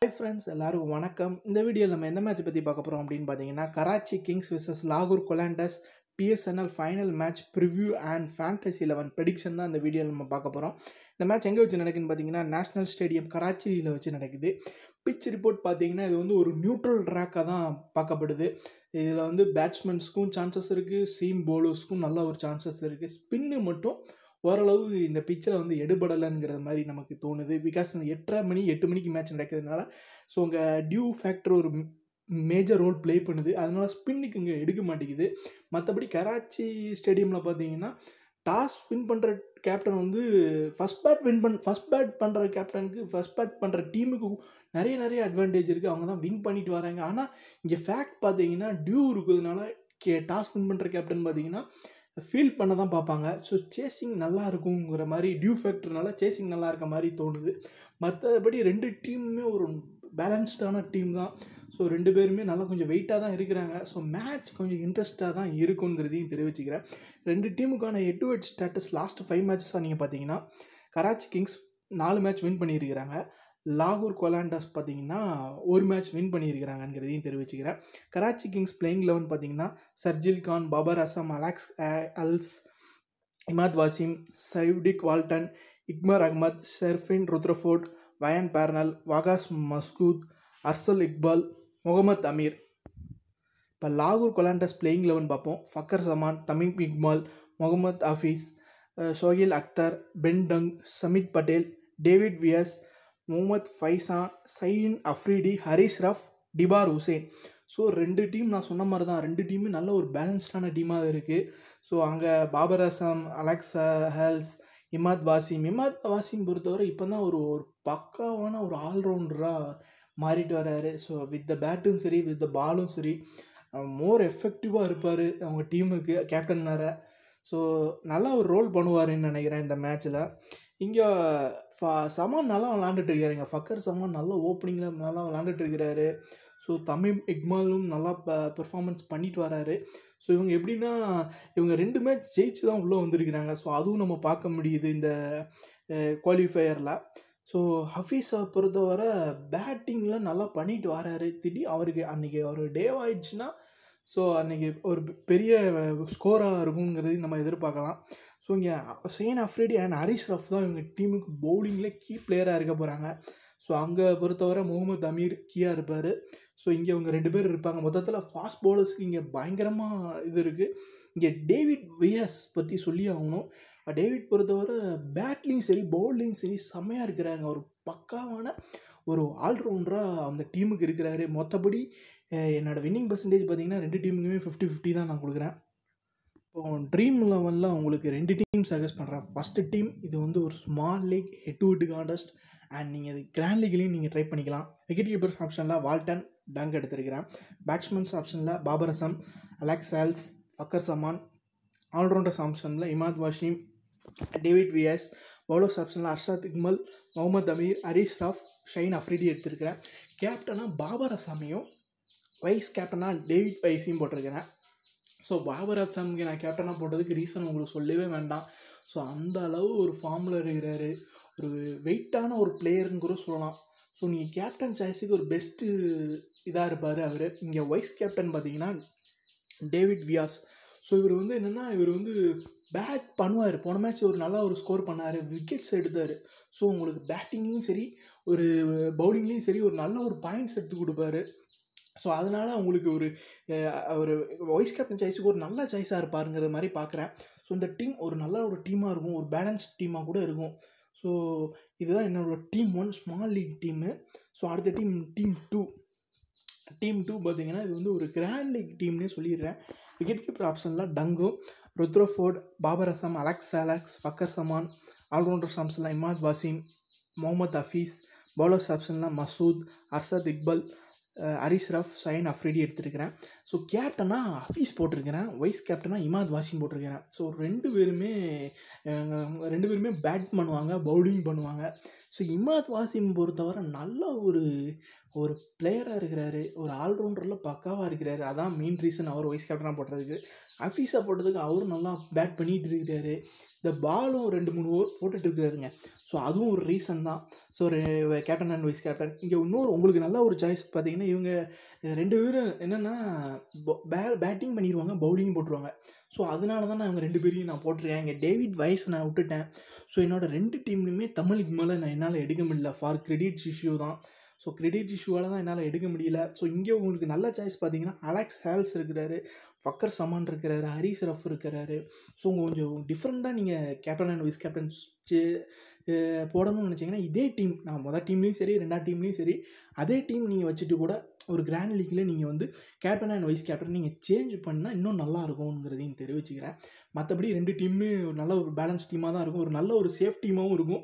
Hi friends எல்லாருக்கும் வணக்கம். இந்த வீடியோவில் நம்ம எந்த மேட்ச் பற்றி பார்க்க போகிறோம் அப்படின்னு பார்த்தீங்கன்னா, கராச்சி கிங்ஸ் vs லாகூர் Qalandars PSL final match preview and fantasy 11 prediction தான் இந்த வீடியோவில் நம்ம பார்க்க போகிறோம். இந்த மேட்ச் எங்கே வச்சு நடக்குதுன்னு பார்த்தீங்கன்னா, நேஷனல் ஸ்டேடியம் கராச்சியில் வச்சு நடக்குது. பிச் ரிப்போர்ட் பார்த்தீங்கன்னா, இது வந்து ஒரு நியூட்ரல் ட்ராக்காக தான் பார்க்கப்படுது. இதில் வந்து பேட்ஸ்மேன்ஸ்க்கும் சான்சஸ் இருக்குது, சீம் பவுலர்ஸ்க்கும் நல்ல ஒரு சான்சஸ் இருக்குது. ஸ்பின்னு மட்டும் ஓரளவு இந்த பிச்சில் வந்து எடுபடலைங்கிற மாதிரி நமக்கு தோணுது. பிகாஸ் இந்த 8:30 மணிக்கு மேட்ச் நடக்கிறதுனால ஸோ உங்க டியூ ஃபேக்டர் ஒரு மேஜர் ரோல் ப்ளே பண்ணுது. அதனால ஸ்பின்னுக்கு இங்கே எடுக்க மாட்டேங்குது. மற்றபடி கராச்சி ஸ்டேடியமில் பார்த்தீங்கன்னா, டாஸ் வின் பண்ணுற கேப்டன் வந்து ஃபஸ்ட் பேட் பண்ணுற கேப்டனுக்கு ஃபஸ்ட் பேட் பண்ணுற டீமுக்கு நிறைய அட்வான்டேஜ் இருக்குது. அவங்க தான் வின் பண்ணிட்டு வராங்க. ஆனால் இங்கே ஃபேக்ட் பார்த்தீங்கன்னா, டியூ இருக்கிறதுனால டாஸ் வின் பண்ணுற கேப்டன் பார்த்தீங்கன்னா ஃபீல் பண்ண தான் பார்ப்பாங்க. ஸோ சேசிங் நல்லா இருக்குங்கிற மாதிரி டியூ ஃபேக்டர்னால சேசிங் நல்லா இருக்க மாதிரி தோணுது. மற்றபடி ரெண்டு டீமுமே ஒரு பேலன்ஸ்டான டீம் தான். ஸோ ரெண்டு பேருமே நல்லா கொஞ்சம் வெயிட்டாக தான் இருக்கிறாங்க. ஸோ மேட்ச் கொஞ்சம் இன்ட்ரெஸ்ட்டாக தான் இருக்குங்கிறதையும் தெரிவிச்சுக்கிறேன். ரெண்டு டீமுக்கான head to head status last 5 மேட்சஸாக நீங்கள் பார்த்தீங்கன்னா, கராச்சி கிங்ஸ் 4 மேட்ச் வின் பண்ணியிருக்கிறாங்க. லாகூர் கொலாண்டஸ் பார்த்தீங்கன்னா 1 மேட்ச் வின் பண்ணியிருக்கிறாங்கிறதையும் தெரிவிச்சுக்கிறேன். கராச்சி கிங்ஸ் பிளேயிங் 11 பார்த்தீங்கன்னா, Sharjeel Khan, Babar Azam, Alex Hales, Imad Wasim, Chadwick Walton, இக்மர் Ahmed, Sherfane Rutherford, Wayne Parnell, Waqas Maqsood, Arshad Iqbal, Mohammad Amir. இப்போ லாகூர் கொலாண்டஸ் பிளேயிங் 11 பார்ப்போம். Fakhar Zaman, Tamim Iqbal, Mohammad Hafeez, Sohail Akhtar, Ben Dunk, Samit Patel, David Wiese, Mohammad Faizan, Shaheen Afridi, Haris Rauf, Dilbar Hussain. So ரெண்டு டீம் நான் சொன்ன மாதிரி தான், ரெண்டு டீமும் நல்ல ஒரு பேலன்ஸ்டான டீமாக இருக்குது. ஸோ அங்கே பாபர் அசம், அலெக்ஸ் ஹெல்ஸ், இமாத் வாசிம் பொறுத்தவரை இப்போ தான் ஒரு பக்காவான ஒரு ஆல்ரவுண்டராக மாறிட்டு வர்றாரு. ஸோ வித் த பேட்டும் சரி, வித் த பாலும் சரி, மோர் எஃபெக்டிவாக இருப்பார் அவங்க டீமுக்கு கேப்டன் வேறு. ஸோ நல்லா ஒரு ரோல் பண்ணுவாருன்னு நினைக்கிறேன் இந்த மேட்ச்சில். இங்கே சமான் நல்லா விளாண்டுட்டு இருக்காருங்க. ஃபக்கர் சமான் நல்லா ஓப்பனிங்கில் நல்லா விளாண்டுட்டு இருக்கிறாரு. ஸோ தமீம் இக்பாலும் நல்லா பெர்ஃபார்மன்ஸ் பண்ணிட்டு வராரு. ஸோ இவங்க எப்படின்னா, இவங்க 2 மேட்ச் ஜெயிச்சு தான் உள்ளே வந்திருக்கிறாங்க. ஸோ அதுவும் நம்ம பார்க்க முடியுது இந்த குவாலிஃபையரில். ஸோ ஹஃபீஸை பொறுத்தவரை பேட்டிங்கில் நல்லா பண்ணிட்டு வராரு. அவருக்கு அன்றைக்கி ஒரு டேவாயிடுச்சுன்னா ஸோ அன்றைக்கி ஒரு பெரிய ஸ்கோராக இருக்குங்கிறது நம்ம எதிர்பார்க்கலாம். ஸோ இங்கே ஷெயின் அஃப்ரிடி அண்ட் ஹரிஸ் ரஃப் தான் இவங்க டீமுக்கு பவுலிங்கில் கீ பிளேயராக இருக்க போகிறாங்க. ஸோ அங்கே பொறுத்தவரை முகமது அமீர் கீயாக இருப்பார். ஸோ இங்கே இவங்க 2 பேர் இருப்பாங்க. மொத்தத்தில் ஃபாஸ்ட் பவுலர்ஸ்க்கு இங்கே பயங்கரமாக இது இருக்குது. இங்கே டேவிட் வியஸ் பற்றி சொல்லி ஆகணும். டேவிட் பொறுத்தவரை பேட்லேயும் சரி பவுல்லையும் சரி செம்மையாக இருக்கிறாங்க. ஒரு பக்காவான ஒரு ஆல்ரவுண்டராக அந்த டீமுக்கு இருக்கிறாரு. மற்றபடி என்னோடய வின்னிங் பர்சன்டேஜ் பார்த்திங்கன்னா 2 டீமுக்குமே 50-50 தான் நான் கொடுக்குறேன். இப்போ ட்ரீம் 11ல் உங்களுக்கு 2 டீம் சஜஸ்ட் பண்ணுறேன். ஃபஸ்ட்டு டீம் இது வந்து ஒரு small league head to head contest and நீங்கள் இது கிராண்ட் லீக்லேயும் நீங்கள் ட்ரை பண்ணிக்கலாம். விக்கெட் கீப்பர்ஸ் ஆப்ஷனில் வால்டன் டங் எடுத்திருக்கிறேன். பேட்ஸ்மேன்ஸ் ஆப்ஷனில் Babar Azam, Alex Hales, Fakhar Zaman. Allrounders ஆப்ஷனில் Imad Wasim, David Wiese. Bowlers ஆப்ஷனில் அர்ஷத் இக்மல், முகமது அமீர், ஹரிஸ் ரஃப், ஷைன் அஃப்ரிடி எடுத்திருக்கிறேன். கேப்டனாக பாபர் அசாமையும் வைஸ் கேப்டனாக டேவிட் வைஸையும் போட்டிருக்கிறேன். ஸோ பாபர் அசாமுக்கு நான் கேப்டனாக போட்டதுக்கு ரீசன் உங்களுக்கு சொல்லவே வேண்டாம். ஸோ அந்த அளவு ஒரு ஃபார்மில் இருக்கிறாரு. ஒரு வெயிட்டான ஒரு பிளேயர்னு கூட சொல்லலாம். ஸோ நீங்கள் கேப்டன் சாய்ஸுக்கு ஒரு பெஸ்ட்டு இதாக இருப்பார் அவர். இங்கே வைஸ் கேப்டன் பார்த்தீங்கன்னா டேவிட் வியாஸ். ஸோ இவர் வந்து என்னென்னா, இவர் வந்து பேட் பண்ணுவார். போன மேட்ச் ஒரு நல்லா ஒரு ஸ்கோர் பண்ணார், விக்கெட்ஸ் எடுத்தார். ஸோ உங்களுக்கு பேட்டிங்லேயும் சரி ஒரு பவுலிங்லேயும் சரி ஒரு நல்ல ஒரு பாயிண்ட்ஸ் எடுத்து கொடுப்பாரு. ஸோ அதனால் அவங்களுக்கு ஒரு வைஸ் கேப்டன் சாய்ஸுக்கு ஒரு நல்ல சாய்ஸாக இருப்பாருங்கிற மாதிரி பார்க்குறேன். ஸோ இந்த டீம் ஒரு நல்ல ஒரு டீமாக இருக்கும், ஒரு பேலன்ஸ் டீமாக கூட இருக்கும். ஸோ இதுதான் என்னோடய team 1 small league team. So அடுத்த டீம் 2 பார்த்தீங்கன்னா, இது வந்து ஒரு கிராண்ட் லீக் டீம்னே சொல்லிடுறேன். விக்கெட் கீப்பர் ஆப்ஷனில் Dunk, Rutherford, Babar Azam, Alex, Fakhar Zaman. Allrounders ஆப்ஷனில் இமாத் வாசிம், முகமது ஹஃபீஸ். பவுலர்ஸ் ஆப்ஷனில் மசூத், அர்ஷத் இக்பால், ஹரிஸ் ரஃப், ஷைன் அஃப்ரிடி எடுத்துருக்கிறேன். ஸோ கேப்டனாக ஹஃபீஸ் போட்டிருக்கிறேன், வைஸ் கேப்டனாக இமாத் வாசிம் போட்டிருக்கிறேன். ஸோ ரெண்டு பேருமே பேட் பண்ணுவாங்க, பவுலிங் பண்ணுவாங்க. ஸோ இமாத் வாசிம் பொறுத்தவரை நல்ல ஒரு ஒரு பிளேயராக இருக்கிறாரு, ஒரு ஆல்ரவுண்டரில் பக்காவாக இருக்கிறாரு. அதான் மெயின் ரீசன் அவர் வைஸ் கேப்டனாக போட்டதுக்கு. ஹஃபீஸை போட்டதுக்கு அவரும் நல்லா பேட் பண்ணிகிட்டு இருக்கிறாரு. இந்த பாலும் 2-3 ஓவர் போட்டுட்டு இருக்கிறாருங்க. ஸோ அதுவும் ஒரு ரீசன் தான். ஸோ ஒரு கேப்டன் அண்ட் வைஸ் கேப்டன். இங்கே இன்னொரு உங்களுக்கு நல்ல ஒரு சாய்ஸ் பார்த்தீங்கன்னா, இவங்க 2 பேரும் என்னென்னா பேட்டிங் பண்ணிடுவாங்க, பவுலிங் போட்டுருவாங்க. ஸோ அதனால தான் நான் இவங்க 2 பேரையும் நான் போட்டிருக்கேன். இங்கே டேவிட் வைஸ் நான் விட்டுட்டேன். ஸோ என்னோடய 2 டீம்லையுமே தமிழுக்கு மேலே என்னால் எடுக்க முடியல. ஃபார் கிரெடிட்ஸ் இஷ்யூ தான். ஸோ கிரெடிட் இஷ்யூவால் தான் என்னால் எடுக்க முடியல. ஸோ இங்கே உங்களுக்கு நல்ல சாய்ஸ் பார்த்தீங்கன்னா, அலெக்ஸ் ஹேல்ஸ் இருக்கிறாரு, ஃபக்கர் சமான் இருக்கிறாரு, ஹரிஸ் ரஃப் இருக்கிறாரு. ஸோ கொஞ்சம் டிஃப்ரெண்ட்டாக நீங்கள் கேப்டன் அண்ட் வைஸ் கேப்டன்ஸ் போடணும்னு நினச்சிங்கன்னா, இதே டீம் நான் மொதல் டீம்லேயும் சரி, 2வது டீம்லேயும் சரி, அதே டீம் நீங்கள் வச்சுட்டு கூட ஒரு கிராண்ட் லீக்கில் நீங்கள் வந்து கேப்டன் அண்ட் வைஸ் கேப்டன் நீங்கள் சேஞ்ச் பண்ணால் இன்னும் நல்லா இருக்கும்ங்கிறதையும் தெரிவிச்சுக்கிறேன். மற்றபடி 2 டீமுமே ஒரு நல்ல ஒரு பேலன்ஸ் டீமாக தான் இருக்கும். ஒரு நல்ல ஒரு சேஃப் டீமாகவும் இருக்கும்.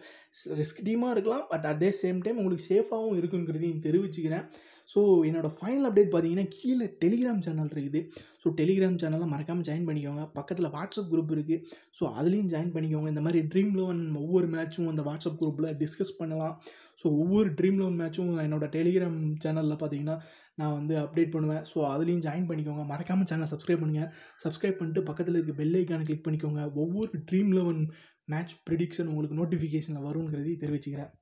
ரிஸ்க் டீமாக இருக்கலாம், but at the same time உங்களுக்கு சேஃபாகவும் இருக்குங்கிறதையும் தெரிவிச்சுக்கிறேன். ஸோ என்னோடய ஃபைனல் அப்டேட் பார்த்தீங்கன்னா, கீழே டெலிகிராம் சேனல் இருக்குது. ஸோ டெலிகிராம் சேனலில் மறக்காமல் ஜாயின் பண்ணிக்கோங்க. பக்கத்தில் வாட்ஸ்அப் குரூப் இருக்குது. ஸோ அதுலேயும் ஜாயின் பண்ணிக்கோங்க. இந்த மாதிரி ட்ரீம் 11 ஒவ்வொரு மேட்சும் அந்த வாட்ஸ்அப் குரூப்பில் டிஸ்கஸ் பண்ணலாம். ஸோ ஒவ்வொரு ட்ரீம் 11 மேட்சும் என்னோடய டெலிகிராம் சேனலில் பார்த்தீங்கன்னா நான் வந்து அப்டேட் பண்ணுவேன். ஸோ அதுலேயும் ஜாயின் பண்ணிக்கோங்க. மறக்காமல் சேனலை சப்ஸ்கிரைப் பண்ணுங்கள். சப்ஸ்கிரைப் பண்ணிட்டு பக்கத்தில் இருக்க பெல் ஐக்கானை கிளிக் பண்ணிக்கோங்க. ஒவ்வொரு ட்ரீம் 11 மேட்ச் ப்ரெடிக்ஷன் உங்களுக்கு நோட்டிஃபிகேஷனில் வருங்கிறதையும் தெரிவிச்சுக்கிறேன்.